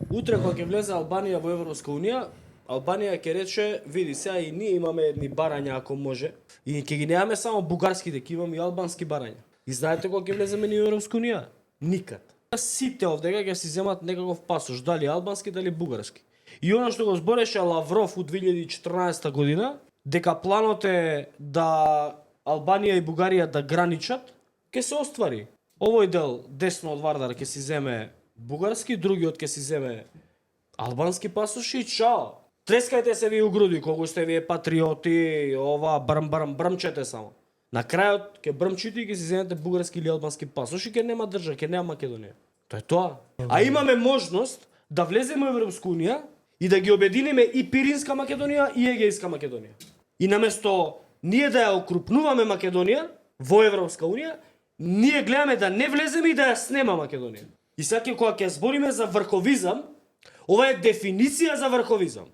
Утре кога ќе влезе Албанија во Европска унија, Албанија ќе рече, види сега и ние имаме едни барања ако може, и ќе ги немаме само бугарските, ќе имаме и албански барања. И знаете кога ќе влеземе ние во Европска унија? Никад. Сите овдека ќе си земат некаков пасош, дали албански, дали бугарски. И она што го збореше Лавров у 2014 година, дека планот е да Албанија и Бугарија да граничат, ќе се оствари. Овој дел десно од Вардар ќе си земе бугарски, другиот ќе си земе албански пасоши и чао. Трескајте се ви у груди, колку сте вие патриоти, ова брмчете само. На крајот ќе брмчите и ќе си земете бугарски или албански пасоши, ќе нема држава, ќе нема Македонија. Тоа е тоа. А имаме можност да влеземе во Европска унија и да ги обединиме и Пиринска Македонија и Егејска Македонија. И наместо ние да ја окрупнуваме Македонија во Европска унија, ние гледаме да не влеземе и да ја снема Македонија. И сега кога ќе збориме за врховизам, ова е дефиниција за врховизам.